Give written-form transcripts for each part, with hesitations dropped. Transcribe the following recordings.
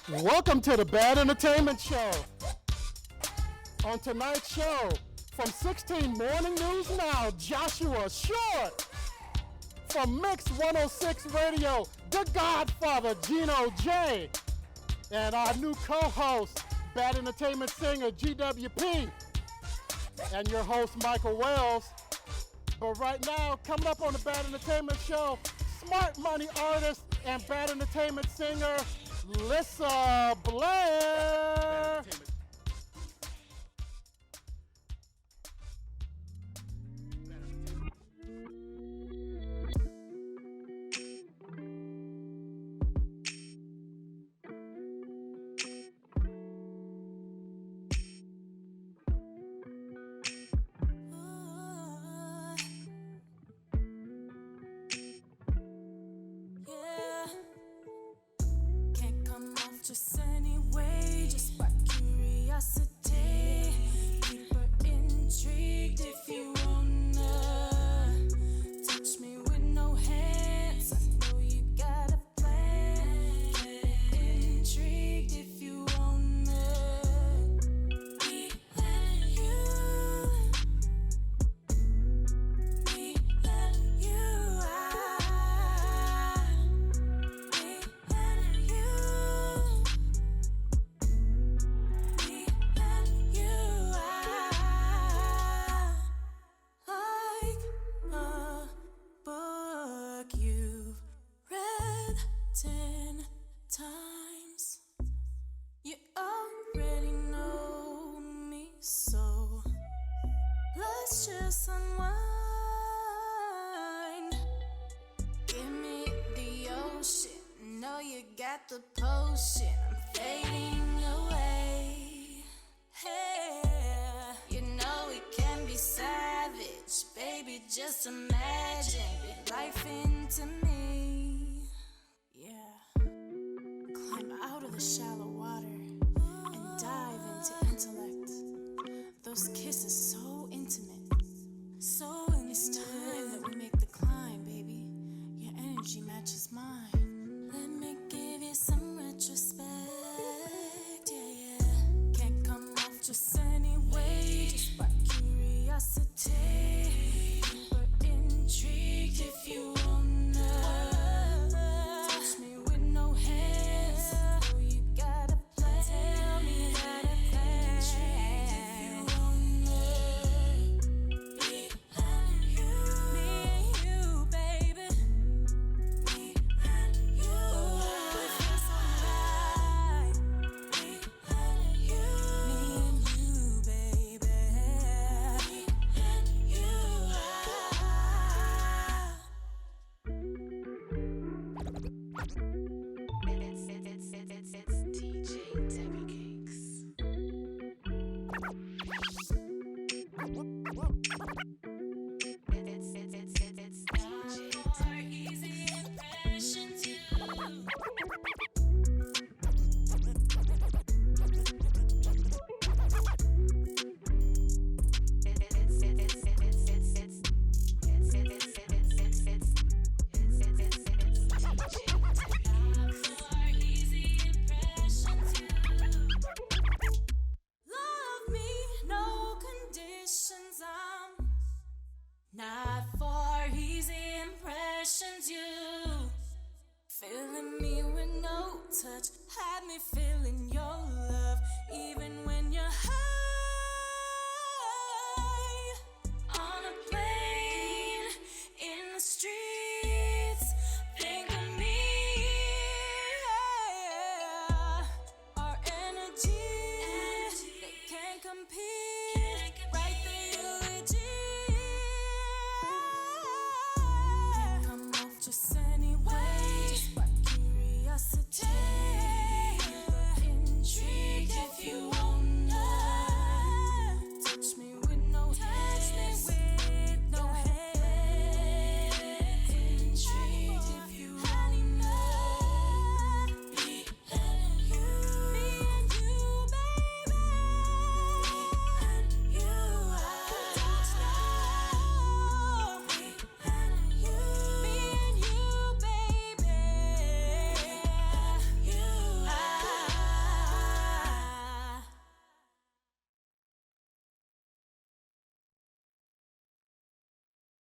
Welcome to the Bad Entertainment Show. On tonight's show, from 16 Morning News Now, Joshua Short. From Mix 106 Radio, the Godfather Gino J. And our new co-host, Bad Entertainment singer GWP. And your host, Michael Wells. But right now, coming up on the Bad Entertainment Show, smart money artist and Bad Entertainment singer, Lissa Blair. Just anyway, just by curiosity. Keep her intrigued if you wanna touch me with no hands. I know you got a plan. Keep her intrigued if you wanna be letting you times. You already know me, so let's just unwind. Give me the ocean, know you got the potion. I'm fading away. Hey, you know it can be savage, baby. Just imagine big life into me. Yeah. Climb out of the shallow water and dive into intellect. Those kisses so intimate, so in it's time that we make the climb, baby. Your energy matches mine. Let me give you some retrospect, yeah, yeah. Can't come off just anyway, just by curiosity. Keep her intrigued if you wanna.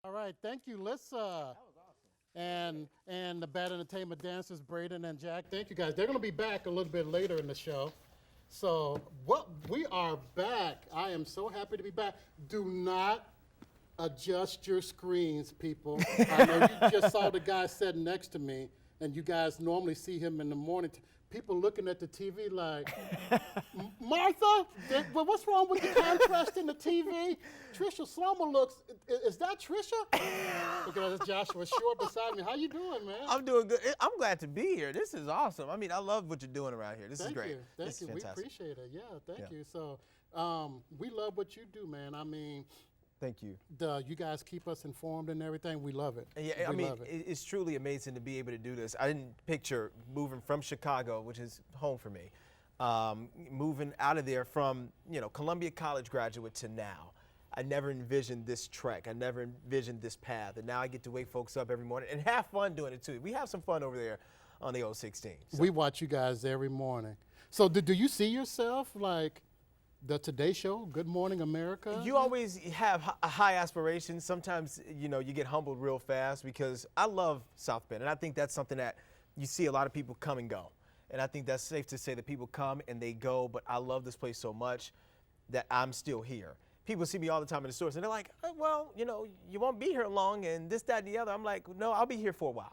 All right, thank you, Lissa. That was awesome. And the Bad Entertainment dancers, Braden and Jack. Thank you guys. They're going to be back a little bit later in the show. So we are back. I am so happy to be back. Do not adjust your screens, people. I know you just saw the guy sitting next to me, and you guys normally see him in the morning. People looking at the TV like, Martha, well, what's wrong with the contrast in the TV? Trisha Slomo looks, is that Trisha? Because Joshua Short beside me. How you doing, man? I'm doing good. I'm glad to be here. This is awesome. I mean, I love what you're doing around here. This is great. Thank you. We appreciate it. Yeah, thank you. So we love what you do, man. I mean, thank you. You guys keep us informed and everything. We love it. Yeah, I mean, it's truly amazing to be able to do this. I didn't picture moving from Chicago, which is home for me, moving out of there from, Columbia College graduate to now. I never envisioned this trek. I never envisioned this path. And now I get to wake folks up every morning and have fun doing it too. We have some fun over there on the 016. So. We watch you guys every morning. So do you see yourself like the Today Show, Good Morning America? You always have high aspirations. Sometimes, you get humbled real fast because I love South Bend. And I think that's something that you see a lot of people come and go. And I think that's safe to say that people come and they go, but I love this place so much that I'm still here. People see me all the time in the stores and they're like, well, you won't be here long and this, that, and the other. I'm like, no, I'll be here for a while.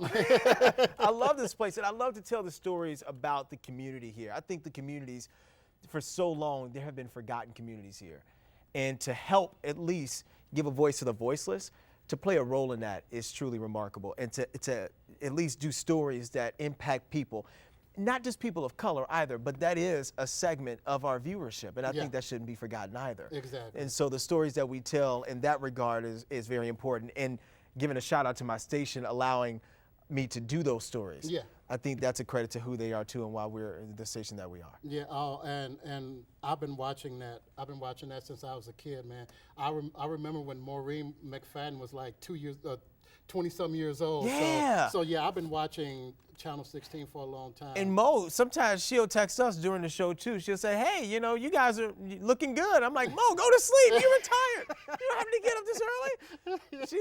I love this place and I love to tell the stories about the community here. I think the communities, for so long, there have been forgotten communities here. And to help at least give a voice to the voiceless, to play a role in that is truly remarkable. And to at least do stories that impact people. Not just people of color either, but that is a segment of our viewership. And I think that shouldn't be forgotten either. Exactly. And so the stories that we tell in that regard is very important. And giving a shout out to my station, allowing me to do those stories. Yeah. I think that's a credit to who they are too and why we're in the station that we are. Yeah, and I've been watching that. I've been watching that since I was a kid, man. I remember when Maureen McFadden was like 20-some years old. Yeah. So yeah, I've been watching Channel 16 for a long time. And Mo, sometimes she'll text us during the show too. She'll say, hey, you guys are looking good. I'm like, Mo, go to sleep. You're retired. You don't have to get up this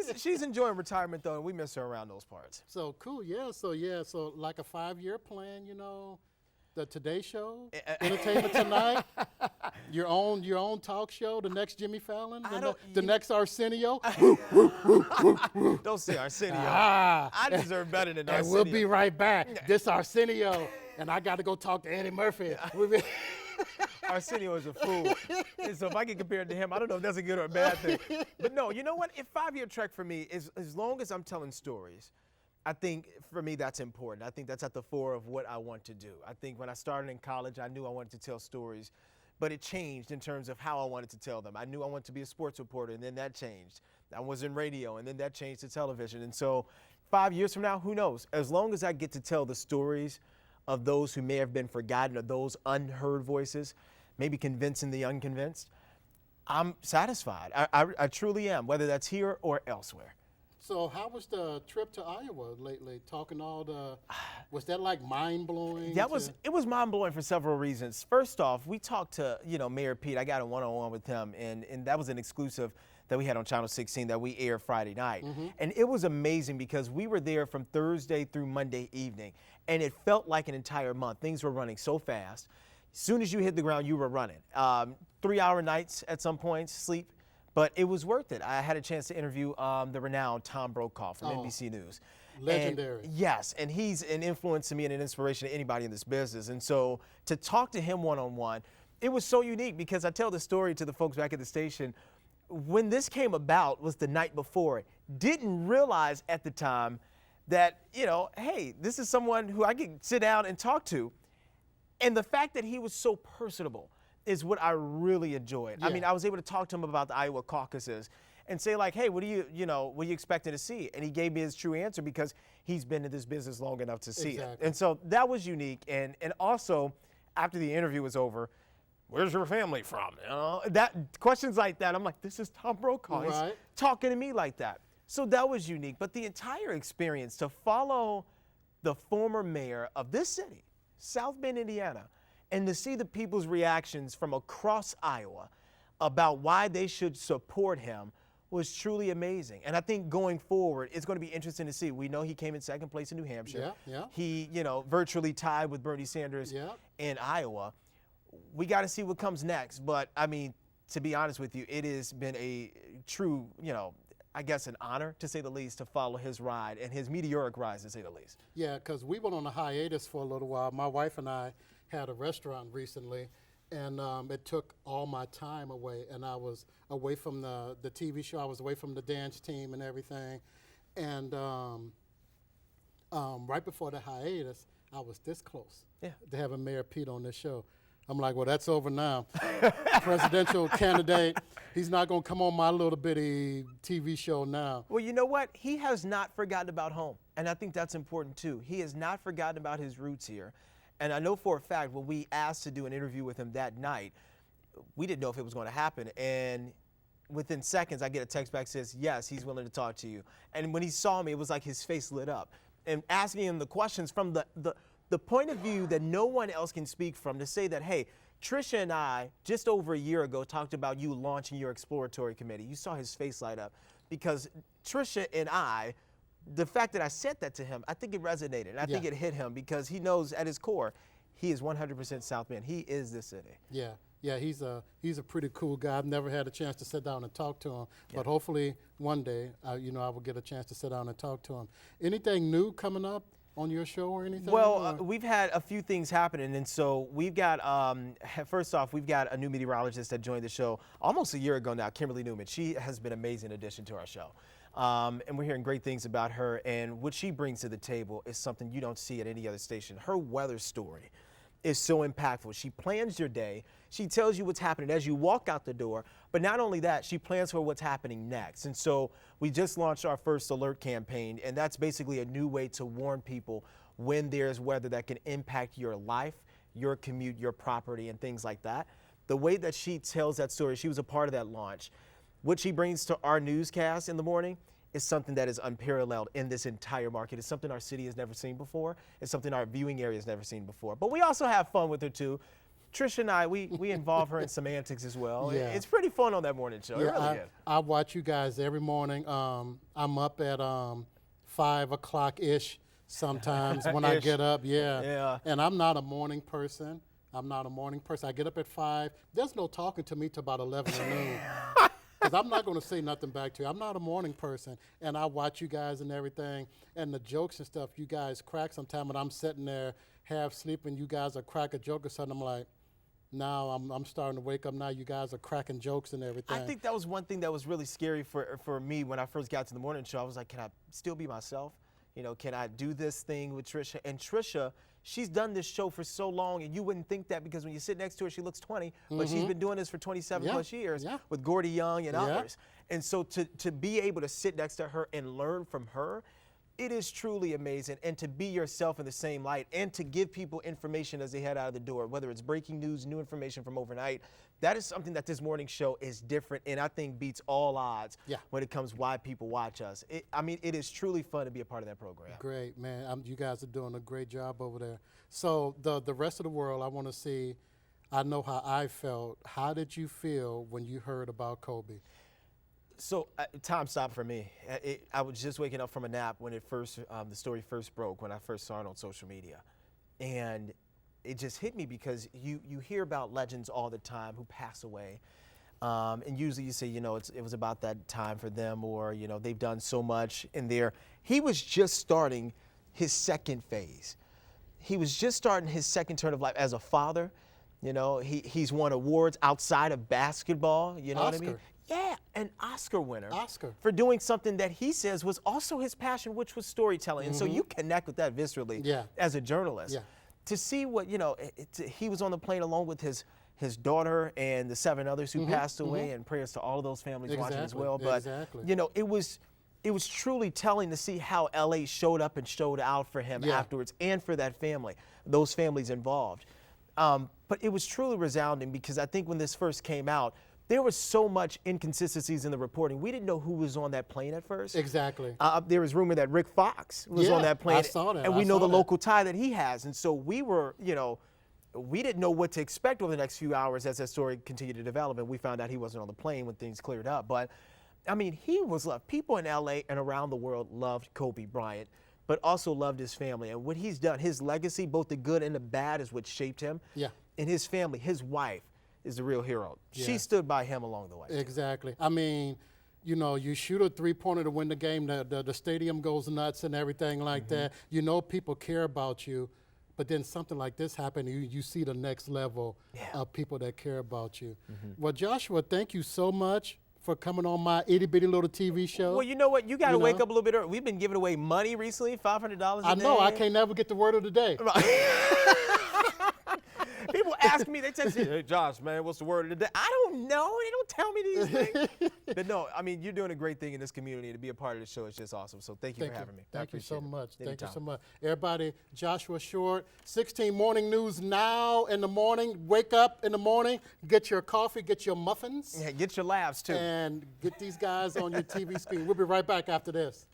early. She's enjoying retirement though, and we miss her around those parts. So cool, yeah. So like a 5-year plan, the Today Show, Entertainment Tonight, your own talk show, the next Jimmy Fallon, the next Arsenio. Don't say Arsenio. I deserve better than Arsenio. And we'll be right back. This Arsenio, and I got to go talk to Eddie Murphy. Arsenio is a fool. And so if I get compared to him, I don't know if that's a good or a bad thing. But no, you know what? A 5-year trek for me is as long as I'm telling stories, I think for me that's important. I think that's at the fore of what I want to do. I think when I started in college, I knew I wanted to tell stories, but it changed in terms of how I wanted to tell them. I knew I wanted to be a sports reporter, and then that changed. I was in radio, and then that changed to television. And so 5 years from now, who knows? As long as I get to tell the stories of those who may have been forgotten or those unheard voices, maybe convincing the unconvinced, I'm satisfied. I truly am, whether that's here or elsewhere. So how was the trip to Iowa lately? Was that like mind-blowing? It was mind-blowing for several reasons. First off, we talked to, Mayor Pete. I got a one-on-one with him, and that was an exclusive that we had on Channel 16 that we aired Friday night. Mm-hmm. And it was amazing because we were there from Thursday through Monday evening, and it felt like an entire month. Things were running so fast. As soon as you hit the ground, you were running. 3-hour nights at some points, sleep. But it was worth it. I had a chance to interview the renowned Tom Brokaw from NBC News. Legendary. Yes, and he's an influence to me and an inspiration to anybody in this business. And so to talk to him one-on-one, it was so unique because I tell the story to the folks back at the station. When this came about was the night before. Didn't realize at the time that, hey, this is someone who I could sit down and talk to. And the fact that he was so personable is what I really enjoyed. Yeah. I mean, I was able to talk to him about the Iowa caucuses and say like, hey, what are you expecting to see? And he gave me his true answer because he's been in this business long enough to see it. And so that was unique. And also, after the interview was over, where's your family from? That questions like that, I'm like, this is Tom Brokaw. Right. He's talking to me like that. So that was unique. But the entire experience to follow the former mayor of this city, South Bend, Indiana, and to see the people's reactions from across Iowa about why they should support him was truly amazing. And I think going forward, it's going to be interesting to see. We know he came in second place in New Hampshire. Yeah. He, virtually tied with Bernie Sanders in Iowa. We got to see what comes next. But, I mean, to be honest with you, it has been a true, I guess an honor, to say the least, to follow his ride and his meteoric rise, to say the least. Yeah, because we went on a hiatus for a little while. My wife and I had a restaurant recently, and it took all my time away. And I was away from the TV show. I was away from the dance team and everything. And right before the hiatus, I was this close to having Mayor Pete on this show. I'm like, well, that's over now. Presidential candidate, he's not going to come on my little bitty TV show now. Well, you know what? He has not forgotten about home, and I think that's important, too. He has not forgotten about his roots here. And I know for a fact when we asked to do an interview with him that night, we didn't know if it was going to happen. And within seconds, I get a text back that says, yes, he's willing to talk to you. And when he saw me, it was like his face lit up. And asking him the questions from the point of view that no one else can speak from, to say that, hey, Trisha and I, just over a year ago, talked about you launching your exploratory committee. You saw his face light up because Trisha and I, the fact that I said that to him, I think it resonated. And I think it hit him because he knows at his core, he is 100% South Bend. He is the city. Yeah, he's a pretty cool guy. I've never had a chance to sit down and talk to him, but hopefully one day, I will get a chance to sit down and talk to him. Anything new coming up on your show or anything? Well, we've had a few things happening, and so we've got, first off, we've got a new meteorologist that joined the show almost a year ago now, Kimberly Newman. She has been an amazing addition to our show, and we're hearing great things about her, and what she brings to the table is something you don't see at any other station. Her weather story is so impactful. She plans your day. She tells you what's happening as you walk out the door, but not only that, she plans for what's happening next. And so we just launched our first alert campaign, and that's basically a new way to warn people when there's weather that can impact your life, your commute, your property, and things like that. The way that she tells that story, she was a part of that launch. What she brings to our newscast in the morning is something that is unparalleled in this entire market. It's something our city has never seen before. It's something our viewing area has never seen before. But we also have fun with her too. Trisha and I, we involve her in some antics as well. Yeah. It's pretty fun on that morning show. It really is. I watch you guys every morning. I'm up at 5 o'clock-ish sometimes when I get up. Yeah. And I'm not a morning person. I get up at 5. There's no talking to me till about 11 or noon. Because I'm not going to say nothing back to you. I'm not a morning person. And I watch you guys and everything. And the jokes and stuff you guys crack sometime. And I'm sitting there half sleeping. You guys are crack a joke or something. I'm like, now I'm starting to wake up now. You guys are cracking jokes and everything. I think that was one thing that was really scary for me when I first got to the morning show. I was like, can I still be myself? Can I do this thing with Trisha? And Trisha, she's done this show for so long, and you wouldn't think that because when you sit next to her, she looks 20, but she's been doing this for 27 plus years with Gordy Young and others. And so to be able to sit next to her and learn from her, it is truly amazing. And to be yourself in the same light and to give people information as they head out of the door, whether it's breaking news, new information from overnight, that is something that this morning show is different and I think beats all odds when it comes why people watch us. It is truly fun to be a part of that program. Great, man. You guys are doing a great job over there. So the rest of the world, I want to see, I know how I felt. How did you feel when you heard about Kobe? So time stopped for me. I was just waking up from a nap when the story first broke, when I first saw it on social media. And it just hit me because you hear about legends all the time who pass away. And usually you say, it was about that time for them, or, they've done so much in there. He was just starting his second phase. He was just starting his second turn of life as a father. He's won awards outside of basketball. You know Oscar. what I mean? Yeah, an Oscar winner. Oscar. For doing something that he says was also his passion, which was storytelling. And so you connect with that viscerally as a journalist. Yeah. To see what, he was on the plane along with his daughter and the 7 others who passed away, and prayers to all of those families watching as well. But, it was truly telling to see how LA showed up and showed out for him afterwards and for that family, those families involved. But it was truly resounding because I think when this first came out, there was so much inconsistencies in the reporting. We didn't know who was on that plane at first. Exactly. There was rumor that Rick Fox was on that plane. I saw that. And we know the local tie that he has. And so we were, we didn't know what to expect over the next few hours as that story continued to develop. And we found out he wasn't on the plane when things cleared up. But I mean, he was loved. People in LA and around the world loved Kobe Bryant, but also loved his family. And what he's done, his legacy, both the good and the bad, is what shaped him. Yeah. And his family, his wife, is the real hero. Yeah. She stood by him along the way. Exactly. I mean, you know, you shoot a three-pointer to win the game, the stadium goes nuts and everything like that. You know people care about you, but then something like this happened, you see the next level of people that care about you. Well, Joshua, thank you so much for coming on my itty-bitty little TV show. Well, you know what? You got to wake up a little bit early. We've been giving away money recently, $500 a day. I know. I can't never get the word of the day. People ask me, they text me, hey, Josh, man, what's the word of the day? I don't know. They don't tell me these things. But no, I mean, you're doing a great thing in this community. To be a part of the show is just awesome. So thank you for having me. Thank you so much. Anytime. Thank you so much. Everybody, Joshua Short, 16 Morning News now in the morning. Wake up in the morning, get your coffee, get your muffins. Yeah, get your laughs, too. And get these guys on your TV screen. We'll be right back after this.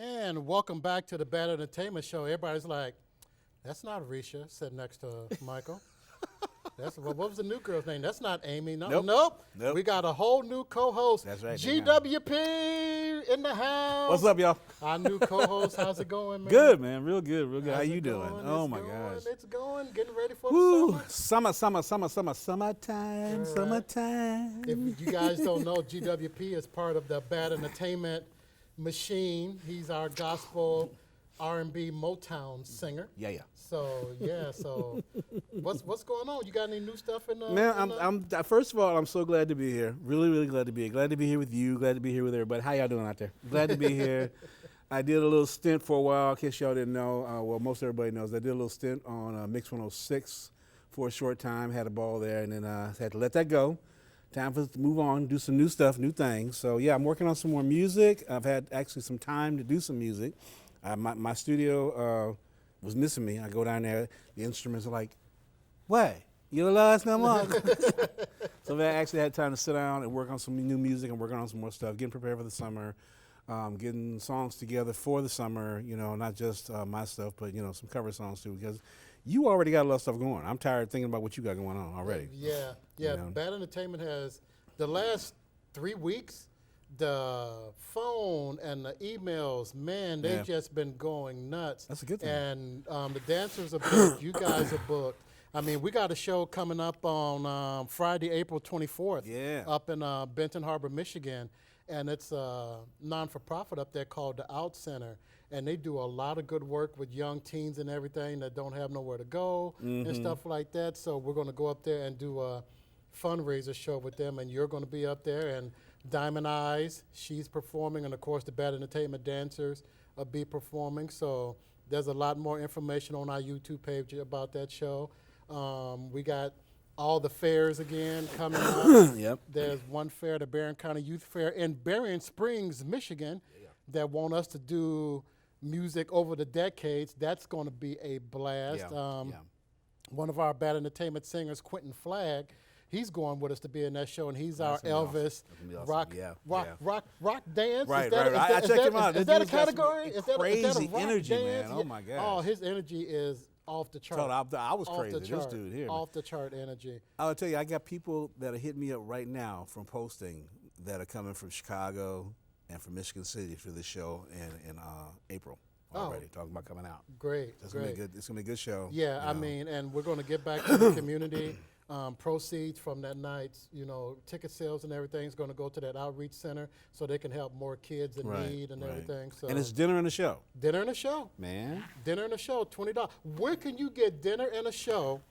And welcome back to the Bad Entertainment Show. Everybody's like, that's not Risha sitting next to Michael. What was the new girl's name? That's not Amy. No, nope. We got a whole new co-host. That's right. GWP in the house. What's up, y'all? Our new co-host. How's it going, man? Good, man. Real good. Real good. How How's you it doing? going? Oh, It's my going. gosh. It's going. Getting ready for Woo. the summer. Summertime. Right. Summertime. If you guys don't know, GWP is part of the Bad Entertainment machine. He's our gospel R&B Motown singer. Yeah, yeah. So yeah, so what's going on? You got any new stuff in? Man, I'm first of all, I'm so glad to be here. Really, really glad to be here. Glad to be here with you. Glad to be here with everybody. How y'all doing out there? Glad to be here. I did a little stint for a while. In case y'all didn't know, well, most everybody knows. I did a little stint on Mix 106 for a short time. Had a ball there, and then had to let that go. Time for us to move on, do some new stuff, new things. So yeah, I'm working on some more music. I've had actually some time to do some music. My studio was missing me. I go down there, the instruments are like, "What? You don't love us no more?" So I actually had time to sit down and work on some new music and working on some more stuff, getting prepared for the summer, getting songs together for the summer. You know, not just my stuff, but you know, some cover songs too, because you already got a lot of stuff going. I'm tired of thinking about what you got going on already. Yeah. You know? Bad Entertainment has the last 3 weeks. The phone and the emails, man, they've just been going nuts. That's a good thing. And the dancers are booked. You guys are booked. I mean, we got a show coming up on Friday, April 24th. Yeah. Up in Benton Harbor, Michigan. And it's a non-for-profit up there called the Out Center. And they do a lot of good work with young teens and everything that don't have nowhere to go and stuff like that. So we're going to go up there and do a fundraiser show with them. And you're going to be up there. And Diamond Eyes, she's performing. And, of course, the Bad Entertainment dancers will be performing. So there's a lot more information on our YouTube page about that show. We got all the fairs again coming up. Yep. There's one fair, the Barron County Youth Fair in Berrien Springs, Michigan, that want us to do music over the decades. That's going to be a blast. One of our Bad Entertainment singers, Quentin Flagg, he's going with us to be in that show, and he's our Elvis rock dance. Right, is that, right. I checked him out. Is that a category? Is that a crazy rock energy, dance? man. Oh my gosh. Oh, his energy is off the chart. I was Off crazy. the chart. This dude here. Off the chart energy. I'll tell you, I got people that are hitting me up right now from posting that are coming from Chicago and from Michigan City for this show in April already, talking about coming out. Great, It's great. gonna be good. It's gonna be a good show. Yeah, you I know. mean, and we're going to get back to the community. Proceeds from that night's, ticket sales and everything is going to go to that outreach center so they can help more kids in need and everything. So And it's dinner and a show, dinner and a show. man. Dinner and a show, $20. Where can you get dinner and a show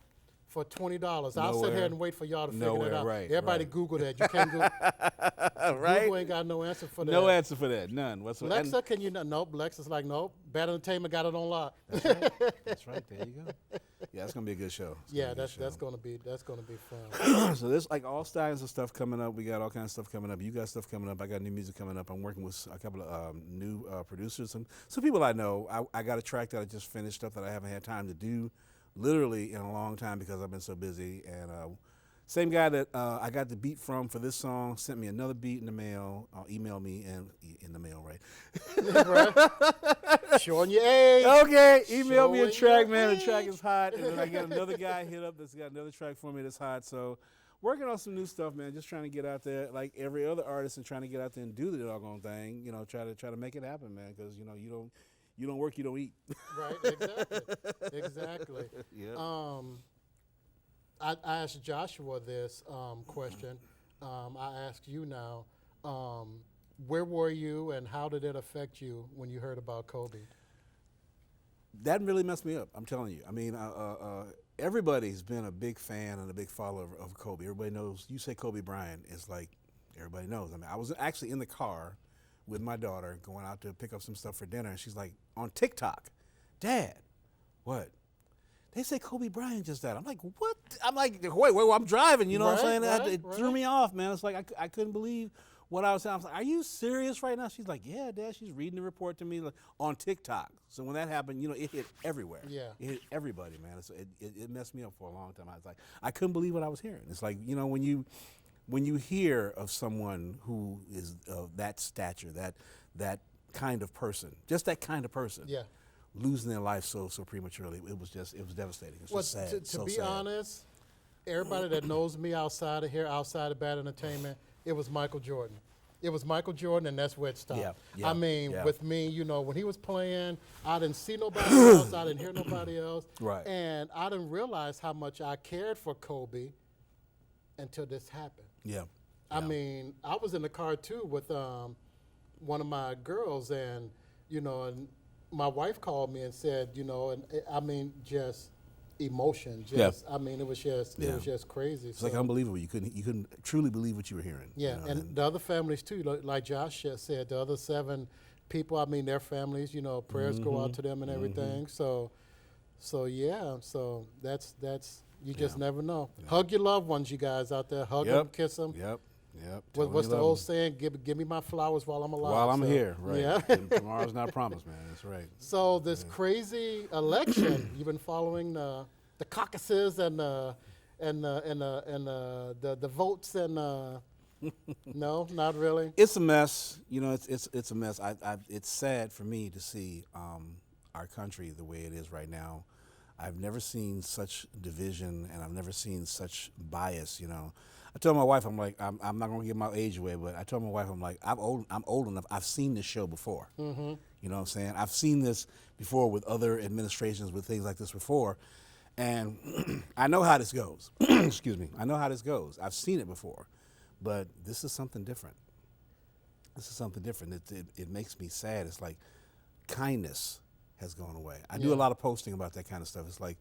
for $20? I'll sit Nowhere. here and wait for y'all to figure Nowhere, that out. right, Everybody right. Google that. You can't Google. Right? Google ain't got no answer for that. No answer for that. None whatsoever. Alexa, can you not? Nope. Alexa's like, nope. Bad Entertainment got it on lock. That's right. There you go. Yeah, it's gonna be a good show. It's Yeah, gonna be a good that's show. gonna be fun. So there's like all styles of stuff coming up. We got all kinds of stuff coming up. You got stuff coming up. I got new music coming up. I'm working with a couple of new producers and some people I know. I got a track that I just finished up that I haven't had time to do literally in a long time because I've been so busy. And same guy that I got the beat from for this song sent me another beat in the mail. Email me and in the mail, right? Right. Showing your age. Okay, email me a Showing track, your man. The track age. is hot. And then I got another guy hit up that's got another track for me that's hot. So working on some new stuff, man. Just trying to get out there like every other artist and trying to get out there and do the doggone thing. You know, try to make it happen, man. Because you don't work, you don't eat. Right. Exactly. Yeah. I asked Joshua this question. I ask you now. Where were you, and how did it affect you when you heard about Kobe? That really messed me up. I'm telling you. I mean, everybody's been a big fan and a big follower of Kobe. Everybody knows. You say Kobe Bryant, it's like everybody knows. I mean, I was actually in the car with my daughter going out to pick up some stuff for dinner, and she's like on TikTok, "Dad, what? They say Kobe Bryant just died." I'm like, "What?" I'm like, wait, I'm driving. You know what I'm saying? It threw me off, man. It's like I couldn't believe what I was saying. I was like, "Are you serious right now?" She's like, "Yeah, Dad." She's reading the report to me like, on TikTok. So when that happened, it hit everywhere. Yeah. It hit everybody, man. So it messed me up for a long time. I was like, I couldn't believe what I was hearing. It's like, when you hear of someone who is of that stature, that kind of person, just that kind of person, Yeah. losing their life so prematurely, it was devastating. It's just sad. To be honest, everybody that knows me outside of here, outside of Bad Entertainment, it was Michael Jordan. It was Michael Jordan, and that's where it stopped. Yeah, I mean, yeah. with me, when he was playing, I didn't see nobody else. I didn't hear nobody else. Right. And I didn't realize how much I cared for Kobe until this happened. Yeah. I mean, I was in the car too with one of my girls, and and my wife called me and said, and I mean, just emotion. Yeah. I mean, it was just crazy. It's like unbelievable. You couldn't truly believe what you were hearing. Yeah, and the other families too, like Josh just said, the other 7 people. I mean, their families. Prayers go out to them and everything. So yeah. So that's you just never know. Yeah. Hug your loved ones, you guys out there. Hug them, kiss them. Yep. What's the old saying? Give me my flowers while I'm alive. While I'm here, right? Yeah. Tomorrow's not promised, man. That's right. So this crazy election, you've been following the caucuses and the votes and no, not really. It's a mess. It's a mess. It's sad for me to see our country the way it is right now. I've never seen such division, and I've never seen such bias. I told my wife, I'm like, I'm not gonna give my age away, but I told my wife, I'm like, I'm old enough. I've seen this show before. Mm-hmm. You know what I'm saying? I've seen this before with other administrations, with things like this before, and I know how this goes. Excuse me. I know how this goes. I've seen it before, but this is something different. This is something different. It makes me sad. It's like kindness has gone away. I do a lot of posting about that kind of stuff. It's like,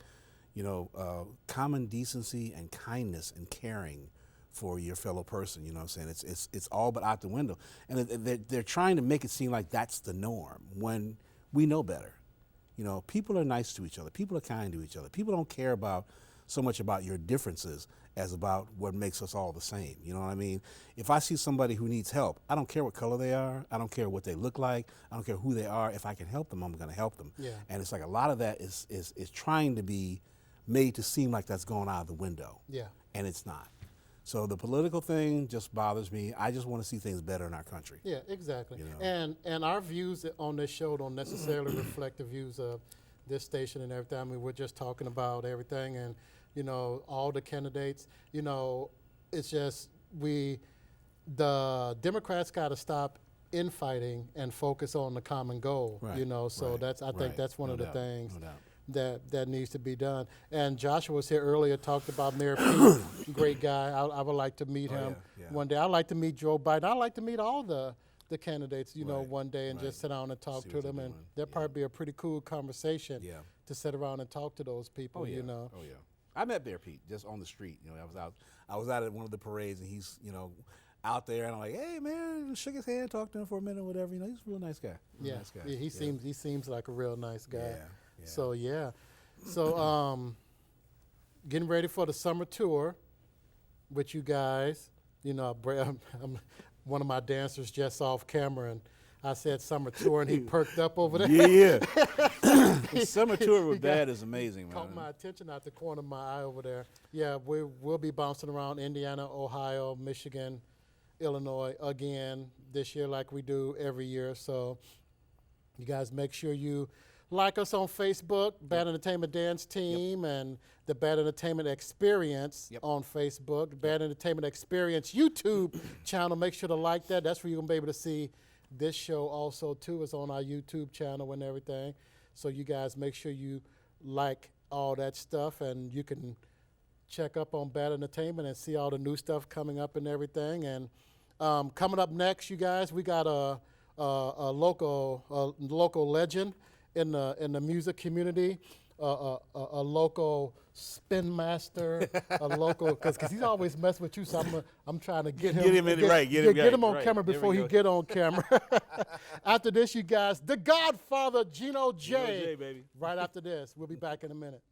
common decency and kindness and caring for your fellow person. You know what I'm saying? It's all but out the window. And they're trying to make it seem like that's the norm when we know better. People are nice to each other. People are kind to each other. People don't care so much about your differences as about what makes us all the same. You know what I mean? If I see somebody who needs help, I don't care what color they are. I don't care what they look like. I don't care who they are. If I can help them, I'm going to help them. Yeah. And it's like a lot of that is trying to be made to seem like that's going out of the window. Yeah. And it's not. So the political thing just bothers me. I just want to see things better in our country. Yeah, exactly. And our views on this show don't necessarily reflect the views of this station and everything. I mean, we're just talking about everything and, all the candidates. It's just the Democrats got to stop infighting and focus on the common goal. Right. So I think that's one of the things. No doubt. That needs to be done. And Joshua was here earlier, talked about Mayor Pete, great guy. I would like to meet him one day. I'd like to meet Joe Biden. I'd like to meet all the candidates, one day and just sit down and talk to them. And that'd probably be a pretty cool conversation to sit around and talk to those people, Oh, yeah. I met Mayor Pete just on the street. I was out at one of the parades, and he's, out there, and I'm like, hey, man, shook his hand, talked to him for a minute or whatever. He's a real nice guy. Nice guy. Yeah, he seems like a real nice guy. Yeah. So getting ready for the summer tour with you guys. I'm one of my dancers just off camera, and I said summer tour, and he perked up over there. Yeah. The summer tour with Dad is amazing, man. Caught my attention out the corner of my eye over there. Yeah, we'll be bouncing around Indiana, Ohio, Michigan, Illinois again this year like we do every year. So you guys make sure you like us on Facebook, Bad Entertainment Dance Team, and the Bad Entertainment Experience on Facebook. The Bad Entertainment Experience YouTube channel. Make sure to like that. That's where you're going to be able to see this show also, too. It's on our YouTube channel and everything. So you guys make sure you like all that stuff, and you can check up on Bad Entertainment and see all the new stuff coming up and everything. And coming up next, you guys, we got a local legend in the music community, a local spin master, a local because he's always messing with you. So I'm trying to get him get him on camera before he get on camera. After this, you guys, the Godfather Gino J. Gino J, baby. Right after this, we'll be back in a minute.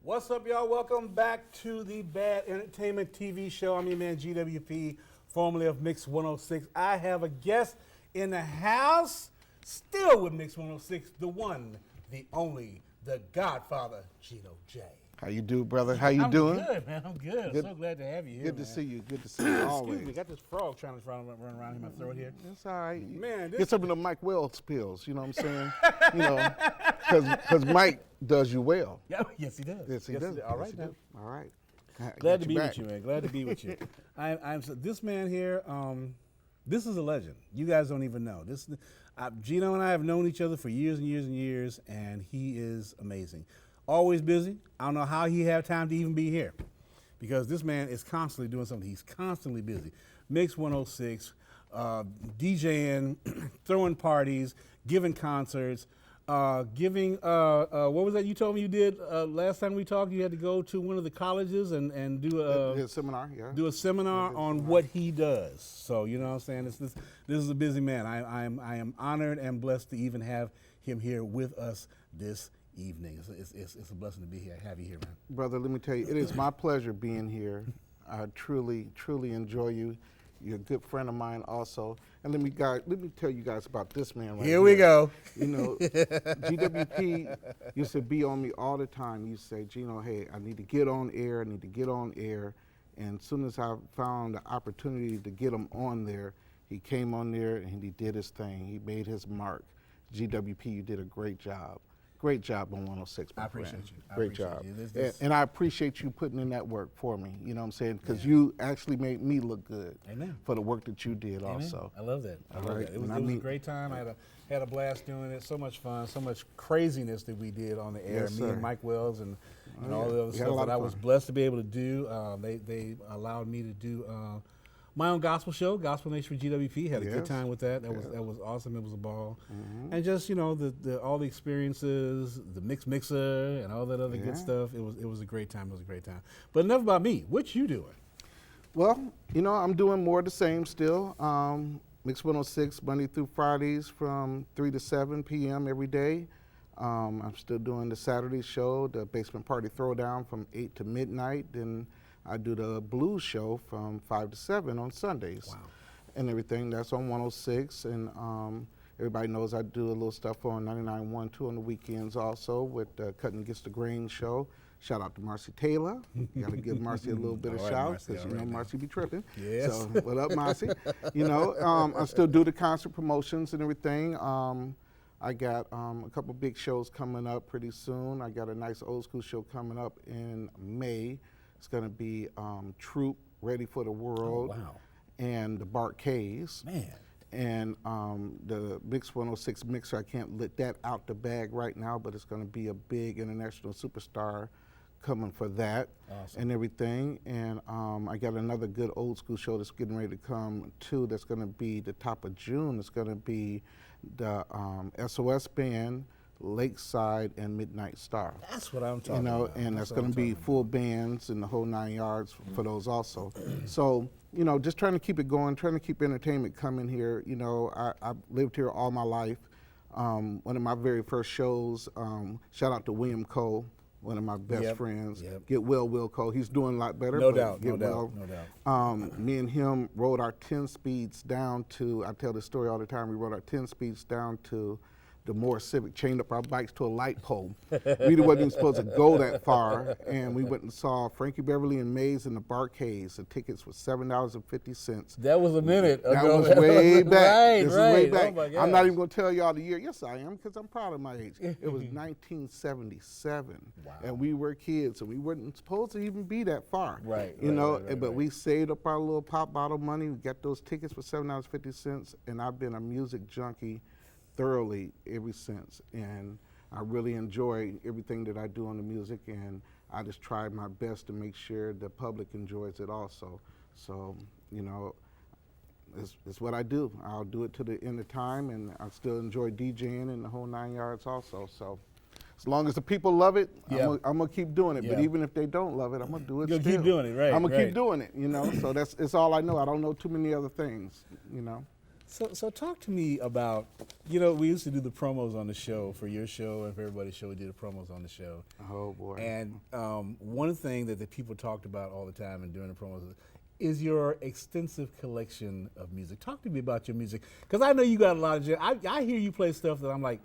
What's up, y'all? Welcome back to the Bad Entertainment TV show. I'm your man, GWP, formerly of Mix 106. I have a guest in the house, still with Mix 106, the one, the only, the Godfather Gino J. How you do, brother? How you I'm doing? Good, man. I'm good. Good. So glad to have you here. Good to man. see you. Good to see you always. Excuse me, got this frog trying to run around in my throat here. It's all right. Man, Get some of the Mike Wells pills. You know what I'm saying? You know, because Mike does you well. Yeah, yes, he does. Yes, he does. All right, Yes, he now. does. All right. Glad to be with you, man. Glad to be with you. This man here. This is a legend. You guys don't even know. Gino and I have known each other for years and years and years, and he is amazing. Always busy. I don't know how he had time to even be here, because this man is constantly doing something. He's constantly busy. Mix 106, DJing, throwing parties, giving concerts, giving. What was that you told me you did last time we talked? You had to go to one of the colleges and do A seminar, yeah. do a seminar on what he does. So you know what I'm saying. This is a busy man. I am honored and blessed to even have him here with us this evening. It's a blessing to be here. Have you here, man. Brother, let me tell you, it is my pleasure being here. I truly, truly enjoy you. You're a good friend of mine also. And let me tell you guys about this man right here. Here we go. You know, GWP used to be on me all the time. You say, Gino, hey, I need to get on air. I need to get on air. And as soon as I found the opportunity to get him on there, he came on there and he did his thing. He made his mark. GWP, you did a great job. Great job on 106, my I appreciate friend. you. I Great appreciate job. you. And I appreciate you putting in that work for me. You know what I'm saying? Because you actually made me look good. Amen. For the work that you did Amen. also. I love that. I All love right. that. It was And a great time. I had a blast doing it. So much fun. So much craziness that we did on the air. Yes, Me sir. and Mike Wells and Oh, all yeah. the other We had a stuff lot that of I was fun. blessed to be able to do. They allowed me to do my own gospel show, Gospel Nation for GWP. Had a good Yes. time with that. That was awesome. It was a ball. And just all the experiences, the mixer, and all that other Yeah. good stuff. It was a great time. It was a great time. But enough about me. What you doing? Well, I'm doing more of the same still. Mix 106, Monday through Fridays from 3 to 7 p.m. every day. I'm still doing the Saturday show, the Basement Party Throwdown from 8 to midnight. Then I do the blues show from 5 to 7 on Sundays. Wow. And everything. That's on 106. And everybody knows I do a little stuff on 99.12 on the weekends also with the Cutting Against the Grain show. Shout out to Marcy Taylor. Got to give Marcy a little bit of All right, shout Marcy, because all right now. Marcy be tripping. Yes. So what up, Marcy? I still do the concert promotions and everything. I got a couple big shows coming up pretty soon. I got a nice old school show coming up in May. It's going to be Troop, Ready for the World, wow. and the Barkays. Man. And the Mix 106 mixer, I can't let that out the bag right now, but it's going to be a big international superstar coming for that. Awesome. And everything. And I got another good old school show that's getting ready to come too. That's going to be the top of June. It's going to be the SOS Band, Lakeside, and Midnight Star. That's what I'm talking about. And That's that's what going I'm to be talking full bands and the whole 9 yards for those also. So, just trying to keep it going, trying to keep entertainment coming here. I've lived here all my life. One of my very first shows, shout out to William Cole, one of my best friends. Yep. Get well, Will Cole. He's doing a lot better. No but doubt, get no doubt. Me and him rode our 10 speeds down to, I tell this story all the time, we rode our 10 speeds down to the Moore Civic, chained up our bikes to a light pole. We wasn't even supposed to go that far, and we went and saw Frankie Beverly and Mays and the Barkays. The tickets were $7.50. That was a minute That ago. was way back. Right, This right. is way Oh back. my I'm not gosh. even going to tell y'all the year. Yes, I am, because I'm proud of my age. It was 1977, Wow. and we were kids, and we weren't supposed to even be that far. Right, But we saved up our little pop bottle money. We got those tickets for $7.50, and I've been a music junkie thoroughly ever since. And I really enjoy everything that I do on the music, and I just try my best to make sure the public enjoys it also. So, it's what I do. I'll do it to the end of time, and I still enjoy DJing and the whole 9 yards also. So as long as the people love it, Yeah. I'm gonna keep doing it. But Yeah. even if they don't love it, I'm gonna do it You'll still. keep doing it, right, I'm gonna right. keep doing it, So it's all I know. I don't know too many other things, So talk to me about, you know, we used to do the promos on the show for your show and for everybody's show. We did the promos on the show. Oh boy. And one thing that the people talked about all the time and during the promos is your extensive collection of music. Talk to me about your music, because I know you got a lot of. I hear you play stuff that I'm like,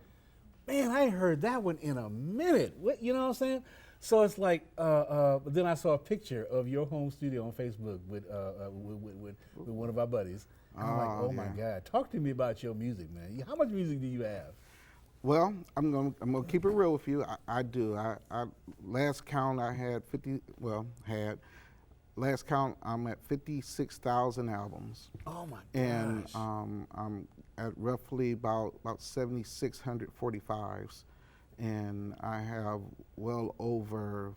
man, I ain't heard that one in a minute. What, you know what I'm saying? So it's like, but then I saw a picture of your home studio on Facebook with one of our buddies. And I'm like, oh my God, talk to me about your music, man. How much music do you have? Well, I'm gonna keep it real with you. I do. I last count I had 50. Well, last count I'm at 56,000 albums. Oh my gosh. And I'm at roughly about 7,645s, and I have well over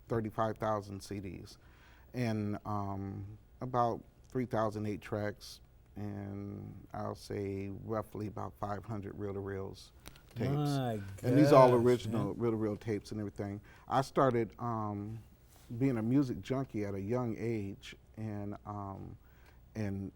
35,000 CDs, and about 3,008 tracks, and I'll say roughly about 500 reel-to-reels tapes. My and these are all gosh, original reel-to-reel tapes and everything. I started being a music junkie at a young age, and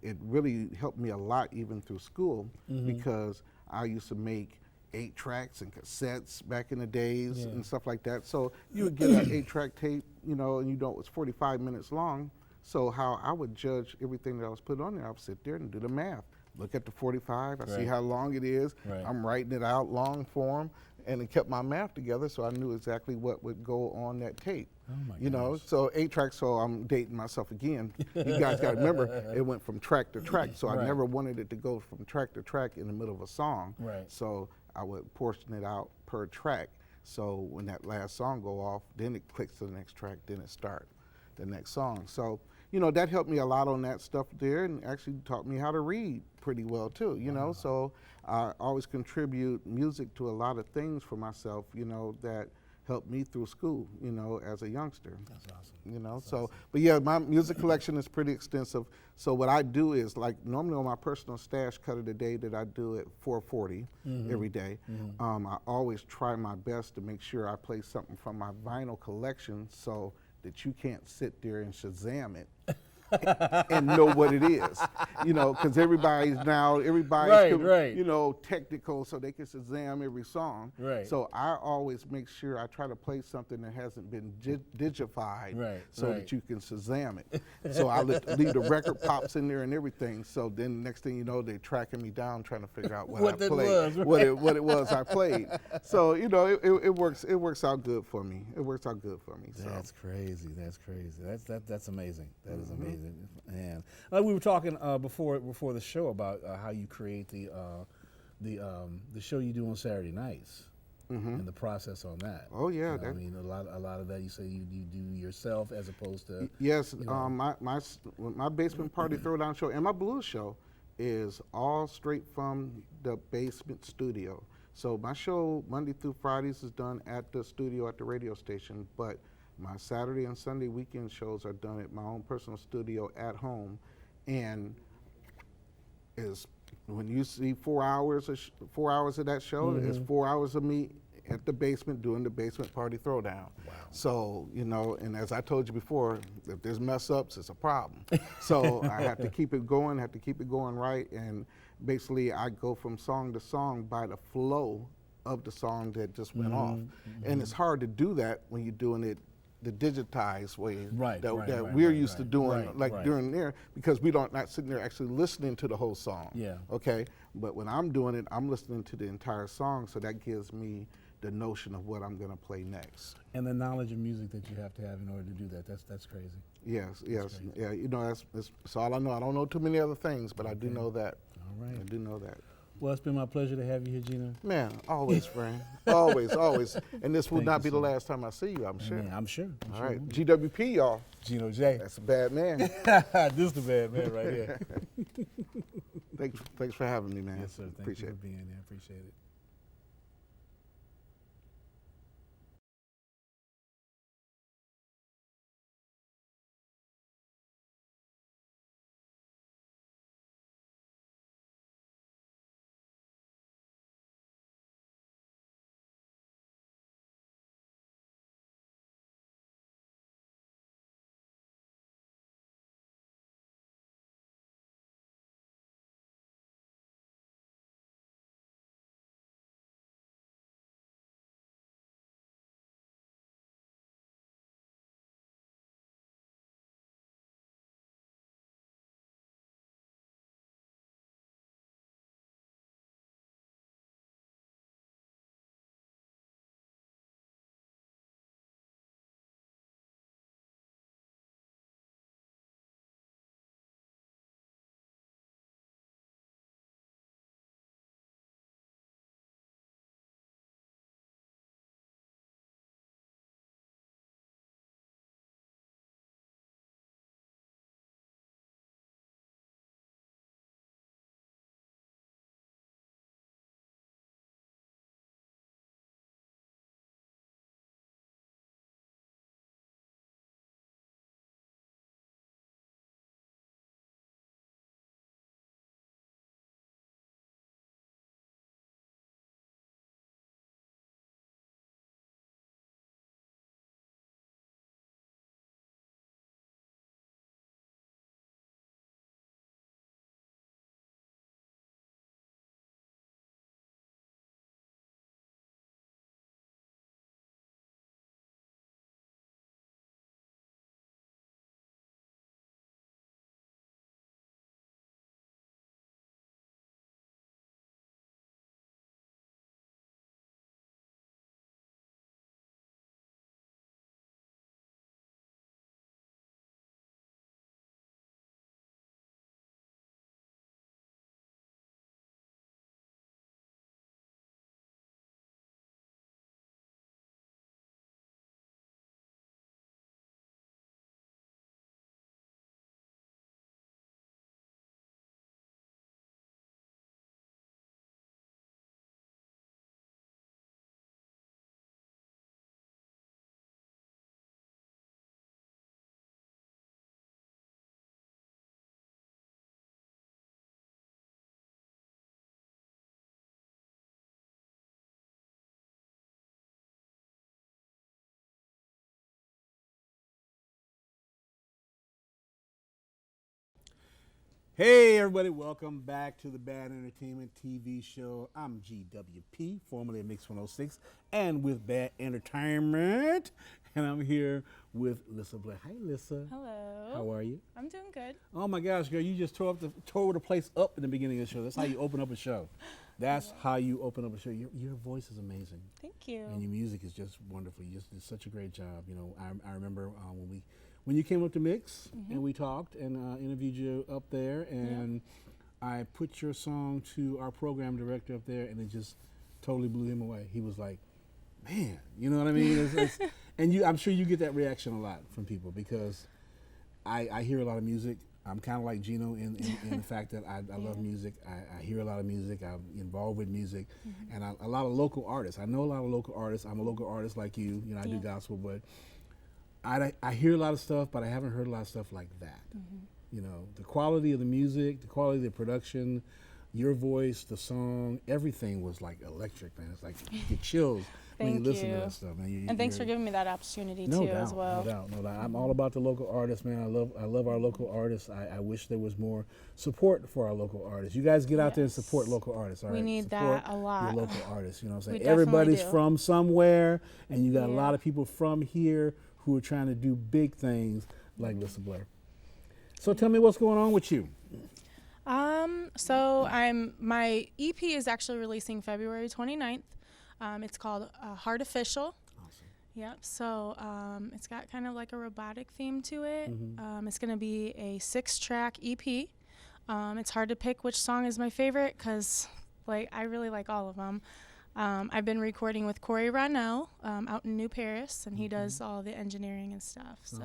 it really helped me a lot even through school, because I used to make 8 tracks and cassettes back in the days and stuff like that. So you would get an 8-track tape, you know, and you know it was 45 minutes long. So how I would judge everything that I was putting on there, I would sit there and do the math. Look at the 45, I see how long it is. Right. I'm writing it out long form, and it kept my math together, so I knew exactly what would go on that tape. Oh my you know, gosh. so 8 tracks, so I'm dating myself again. You guys got to remember, it went from track to track, so I never wanted it to go from track to track in the middle of a song. Right. So I would portion it out per track. So when that last song go off, then it clicks to the next track, then it starts the next song. So, you know, that helped me a lot on that stuff there, and actually taught me how to read pretty well too, you know. So I always contribute music to a lot of things for myself, you know, that helped me through school, you know, as a youngster. That's awesome. You know, that's awesome. But yeah, my music collection is pretty extensive. So what I do is, like, normally on my personal stash cut of the day that I do at 4:40 every day, I always try my best to make sure I play something from my vinyl collection so that you can't sit there and Shazam it and know what it is, you know, because everybody's you know, technical, so they can Shazam every song. Right. So I always make sure I try to play something that hasn't been digified, so that you can Shazam it. So I leave the record pops in there and everything. So then next thing you know, they're tracking me down, trying to figure out what I played, what it was I played. So you know, it works out good for me. It works out good for me. So. That's crazy. That's crazy. That's amazing. That is amazing. Man, like we were talking before the show about how you create the show you do on Saturday nights and the process on that. Oh yeah, I mean, a lot of that you say you do yourself as opposed to. Yes, my basement party throwdown show and my blues show is all straight from the basement studio. So my show Monday through Fridays is done at the studio at the radio station, but my Saturday and Sunday weekend shows are done at my own personal studio at home, and is when you see 4 hours of that show, it's 4 hours of me at the basement doing the basement party throwdown. Wow. So, you know, and as I told you before, if there's mess ups, it's a problem. So I have to keep it going, right, and basically I go from song to song by the flow of the song that just went off. And it's hard to do that when you're doing it the digitized way that we're used to doing, during there, because we don't not sitting there actually listening to the whole song. Yeah. Okay. But when I'm doing it, I'm listening to the entire song, so that gives me the notion of what I'm going to play next. And the knowledge of music that you have to have in order to do that, that's crazy. Yes, that's crazy. Yeah, you know, that's all I know. I don't know too many other things, but I do know that. All right. I do know that. Well, it's been my pleasure to have you here, Gino. Man, always, friend. Always. And this will not be the last time I see you, I'm sure. I'm sure. All right. GWP, y'all. Gino J. That's a bad man. This is the bad man right here. Thanks for having me, man. Yes, sir. Thank you for being here. Appreciate it. Hey everybody, welcome back to the Bad Entertainment TV show. I'm GWP, formerly of Mix 106, and with Bad Entertainment, and I'm here with Lissa Blair. Hi, Lissa. Hello. How are you? I'm doing good. Oh my gosh, girl, you just tore the place up in the beginning of the show. That's how you open up a show. That's how you open up a show. Your voice is amazing. Thank you. And your music is just wonderful. You just did such a great job. You know, I remember when you came up to Mix and we talked and interviewed you up there, and I put your song to our program director up there, and it just totally blew him away. He was like, "Man, you know what I mean?" And I'm sure you get that reaction a lot from people, because I hear a lot of music. I'm kind of like Gino in the fact that I love music. I hear a lot of music. I'm involved with music, and a lot of local artists. I know a lot of local artists. I'm a local artist like you. You know, I do gospel, but I hear a lot of stuff, but I haven't heard a lot of stuff like that. You know, the quality of the music, the quality of the production, your voice, the song, everything was like electric, man. It's like you get chills when you listen to that stuff, man. And thanks for giving me that opportunity no too, doubt, as well. No doubt. I'm all about the local artists, man. I love our local artists. I wish there was more support for our local artists. You guys get out there and support local artists. All right? We need support that a lot. your local artists. You know what I'm We saying? definitely Everybody's do. from somewhere, and you got a lot of people from here who are trying to do big things like Lissa Blair. So tell me what's going on with you. So my EP is actually releasing February 29th. It's called Heartificial. Awesome. Yep. So it's got kind of like a robotic theme to it. It's going to be a 6-track EP. It's hard to pick which song is my favorite, because I really like all of them. I've been recording with Corey Ronell out in New Paris, and he does all the engineering and stuff. So,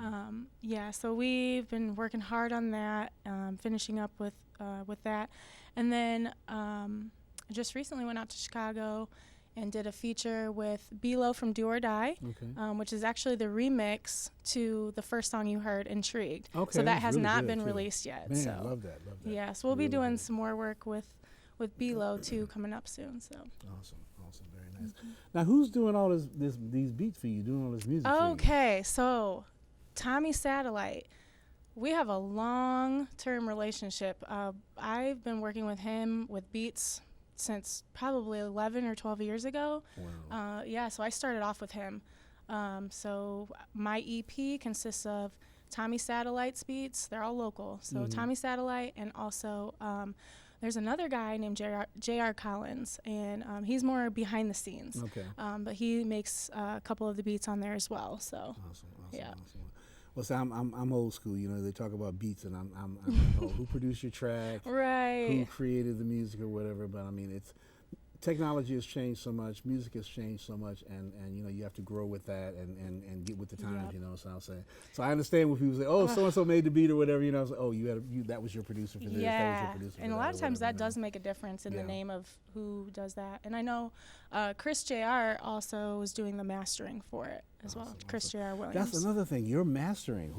Awesome. So we've been working hard on that, finishing up with that. And then just recently went out to Chicago and did a feature with Bilo from Do or Die, which is actually the remix to the first song you heard, Intrigued. Okay, so that that's has really not good been too. released yet. Man, so I love that. yeah, so we'll Really be doing good. some more work with Bilo too coming up soon. So Awesome, very nice. Now, who's doing all these beats for you? Doing all this music? For you? Okay, so Tommy Satellite, we have a long-term relationship. I've been working with him with beats since probably 11 or 12 years ago. Wow. So I started off with him. So my EP consists of Tommy Satellite's beats. They're all local. So Tommy Satellite, and also there's another guy named J.R. Collins, and he's more behind the scenes. Okay. But he makes a couple of the beats on there as well. So Awesome. yeah. Well, see, I'm old school. You know, they talk about beats, and I'm who produced your track, who Right. created the music or whatever. But I mean, technology has changed so much, music has changed so much, and you know, you have to grow with that and get with the times. Yep. You know what I'm saying? So I understand when people say, "Oh, so and so made the beat" or whatever. You know, it's like, "Oh, that was your producer for this. That was your Yeah, producer for and a that," lot of or times whatever, that you know? does make a difference in Yeah. the name of who does that. And I know Chris Jr. also was doing the mastering for it as well. Chris Jr. Williams. That's another thing. You're mastering.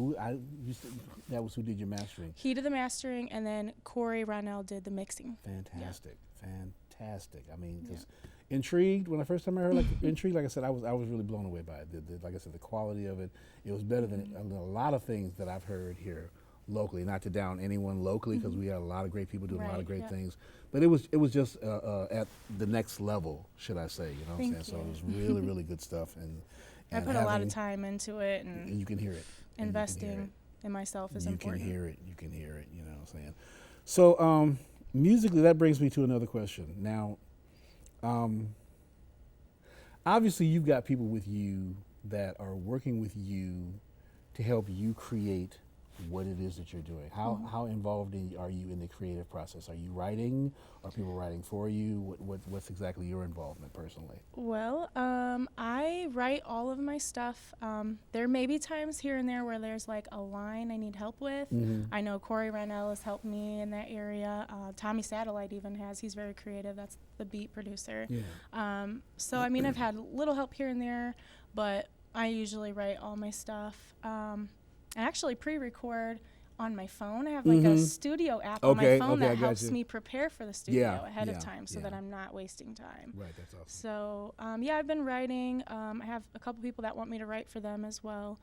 That was who did your mastering. He did the mastering, and then Corey Ronell did the mixing. Fantastic. I mean, just Intrigued. When I first time I heard Intrigued, like I said, I was really blown away by it. Like I said, the quality of it. It was better than a lot of things that I've heard here locally. Not to down anyone locally, because we got a lot of great people doing a lot of great things. But it was just at the next level, should I say? You know what I'm saying? So it was really, really good stuff. And I put a lot of time into it, and you can hear it. investing in myself is important. You can hear it. You know what I'm saying? So musically, that brings me to another question. Now, obviously, you've got people with you that are working with you to help you create what it is that you're doing. How involved are you in the creative process? Are you writing? Are people writing for you? What's exactly your involvement personally? Well, I write all of my stuff. There may be times here and there where there's like a line I need help with. I know Corey Ronell has helped me in that area. Tommy Satellite even has. He's very creative. That's the beat producer. Yeah. So, I mean, I've had little help here and there, but I usually write all my stuff. I actually pre-record on my phone. I have like a studio app on my phone that helps me prepare for the studio ahead of time so that I'm not wasting time. Right, that's awesome. So, I've been writing. I have a couple people that want me to write for them as well.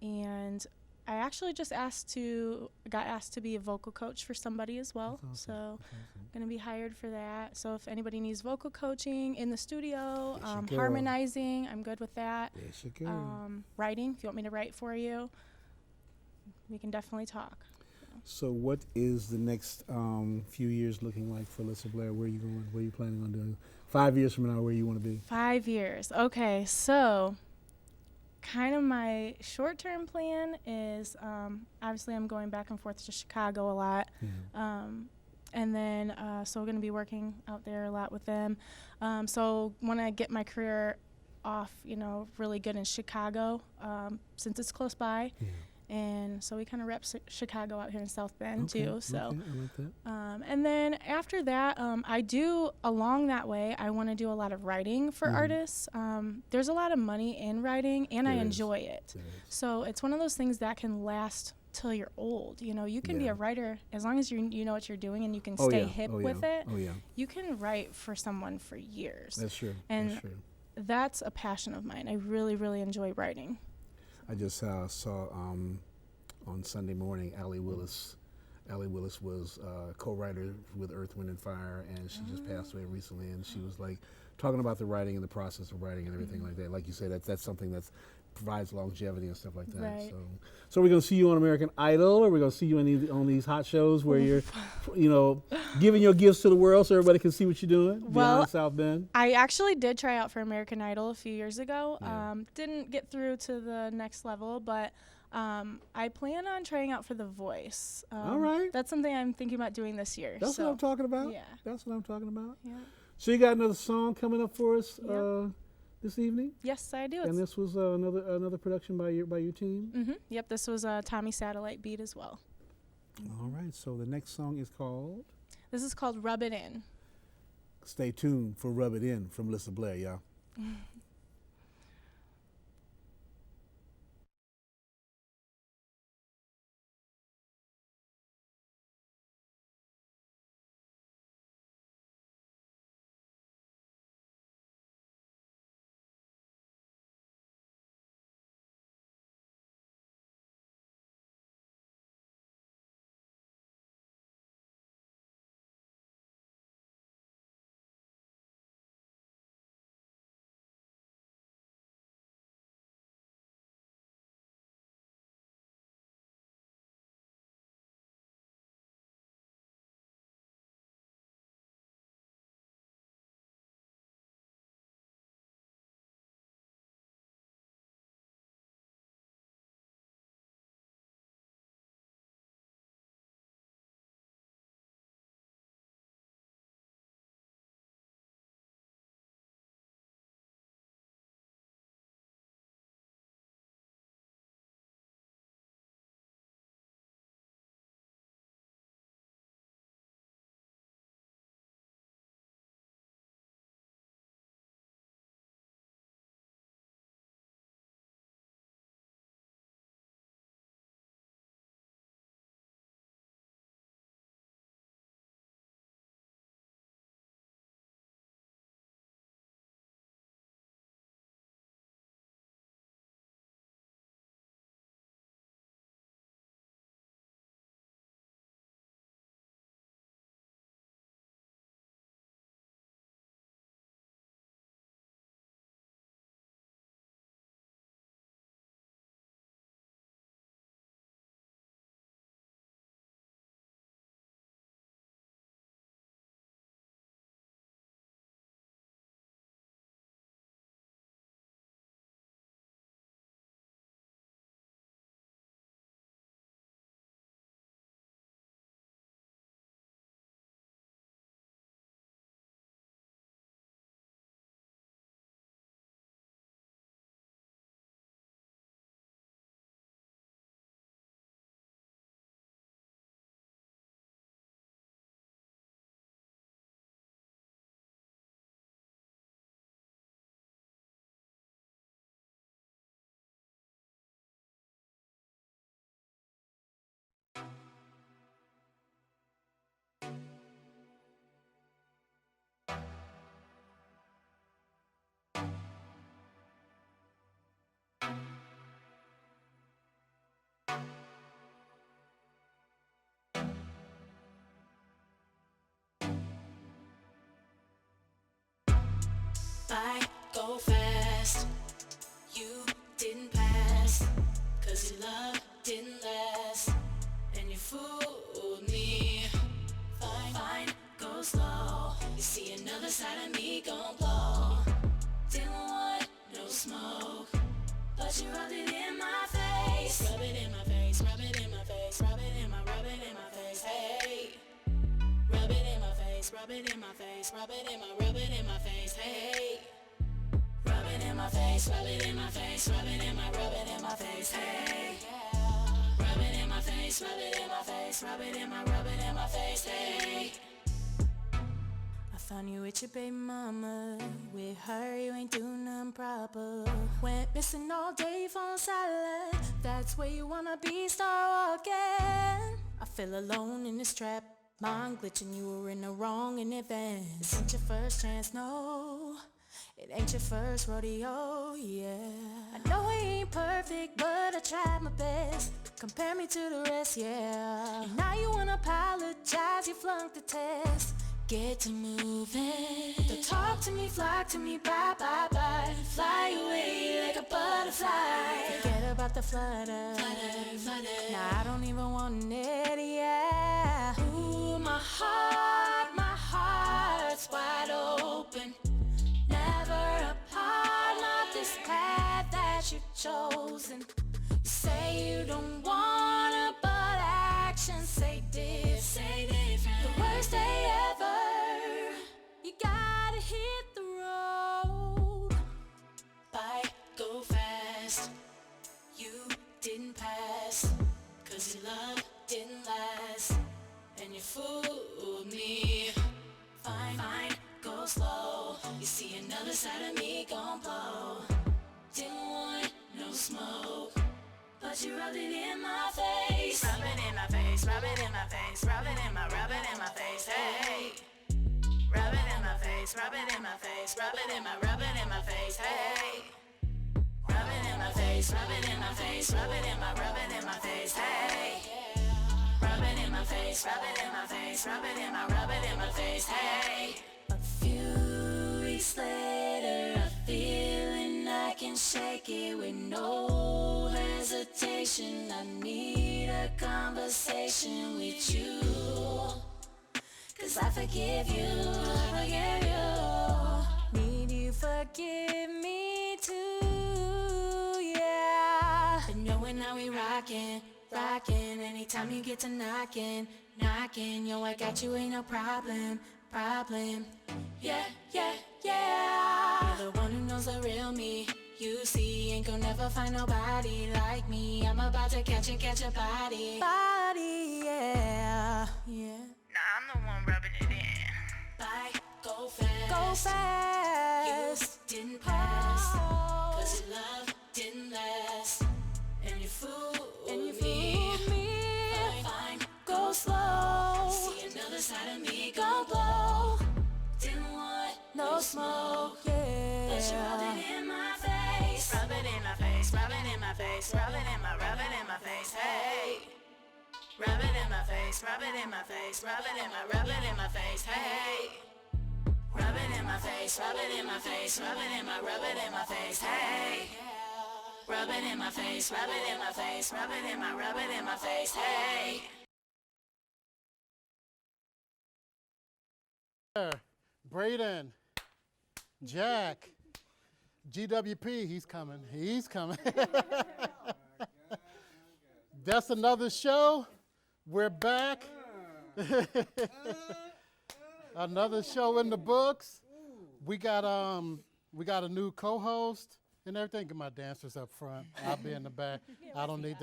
And I actually just got asked to be a vocal coach for somebody as well. So I'm going to be hired for that. So if anybody needs vocal coaching in the studio, harmonizing, I'm good with that. Yes, you can. Writing, if you want me to write for you, we can definitely talk. So what is the next few years looking like for Lissa Blair? Where are you going? What are you planning on doing? 5 years from now, where you want to be? 5 years. Okay, so kind of my short-term plan is obviously I'm going back and forth to Chicago a lot. Yeah. And then so we're going to be working out there a lot with them. So want to get my career off, really good in Chicago since it's close by. Yeah. And so we kind of rep Chicago out here in South Bend too. So, okay, I like that. and then after that, I do along that way. I want to do a lot of writing for artists. There's a lot of money in writing, and I enjoy it. So it's one of those things that can last till you're old. You can be a writer as long as you know what you're doing and you can stay hip with it. Oh yeah. You can write for someone for years. That's true. And that's true. That's a passion of mine. I really, really enjoy writing. I just saw on Sunday morning, Allie Willis. Allie Willis was co-writer with Earth, Wind, and Fire, and she just passed away recently. And she was like talking about the writing and the process of writing and everything like that. Like you say, that's something that provides longevity and stuff like that. Right. So we're gonna see you on American Idol, or we're gonna see you on these hot shows where you're, giving your gifts to the world so everybody can see what you're doing. Well, beyond South Bend. I actually did try out for American Idol a few years ago. Yeah. Didn't get through to the next level, but I plan on trying out for The Voice. All right. That's something I'm thinking about doing this year. That's what I'm talking about. Yeah. That's what I'm talking about. Yeah. So you got another song coming up for us Yep. this evening? Yes, I do. And this was another production by your team? Yep, this was a Tommy Satellite beat as well. All right, so the next song is called? This is called Rub It In. Stay tuned for Rub It In from Lissa Blair, y'all. go fast. You didn't pass, 'cause your love didn't last, and you fooled me. Fine, go slow. You see another side of me gon' blow. Didn't want no smoke, but you rubbed it in my face. Rub it in my face, rub it in my face, rub it in my face, hey. Rub it in my face, rub it in my face, rub it in my face, hey. Rub it in my face, rub it in my face, rub it in my face, hey. Rub it in my face, rub it in my face, rub it in my face, hey. I found you with your baby mama. With her, you ain't doing nothing proper. Went missing all day, phone silent. That's where you wanna be, start walking. I feel alone in this trap. Mind glitching, you were in the wrong in advance. This ain't your first chance, no. It ain't your first rodeo, yeah. I know I ain't perfect, but I tried my best. Compare me to the rest, yeah. And now you wanna apologize, you flunked the test. Get to moving. Don't talk to me, flock to me, bye, bye, bye. Fly away like a butterfly. Forget about the flutter. Now I don't even want it, yeah. Ooh, my heart's wide open. Never apart, not this path that you've chosen. You say you don't wanna, but actions say different. The worst day ever. You gotta hit the road. Bike, go fast. You didn't pass, 'cause your love didn't last, and you fooled me. Fine, go slow. You see another side of me gon' blow. Didn't want no smoke, but you rubbed it in my face. Rub it in my face, rub it in my face, rub it in my face, hey. Rub it in my face, rub it in my face, rub it in my face, hey. Rub it in my face, rub it in my face, rub it in my face, hey. Rub it in my face, rub it in my face, rub it in my face, hey. A few weeks later, I'm feeling I can shake it with no hesitation. I need a conversation with you, 'cause I forgive you. Need you forgive me too, yeah. And knowing how we rockin'. Anytime you get to knocking, yo, I got you, ain't no problem. Yeah. You're the one who knows the real me. You see, ain't gon' never find nobody like me. I'm about to catch your body, yeah. Nah, I'm the one rubbing it in. Bye, go fast. You didn't pass, 'cause your love didn't last, and you fooled me. Fine, go slow. See another side of me gon' blow. Didn't want no smoke, yeah. But you rubbed it in my face. Rub it in my face, rub it in my face, rub it in my face, hey. Rub it in my face, rub it in my face, rub it in my face, hey. Rub it in my face, rub it in my face, rub it in my face, hey. Rub it in my face, rub it in my face, rub it in my face, hey. Braden, Jack, GWP, he's coming. That's another show. We're back. Another show in the books. We got a new co-host and everything. Get my dancers up front. I'll be in the back. I don't need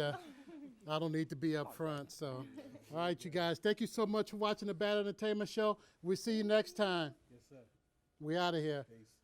to be up front. So, all right, you guys. Thank you so much for watching the Bad Entertainment Show. We'll see you next time. Yes, sir. We out of here. Peace.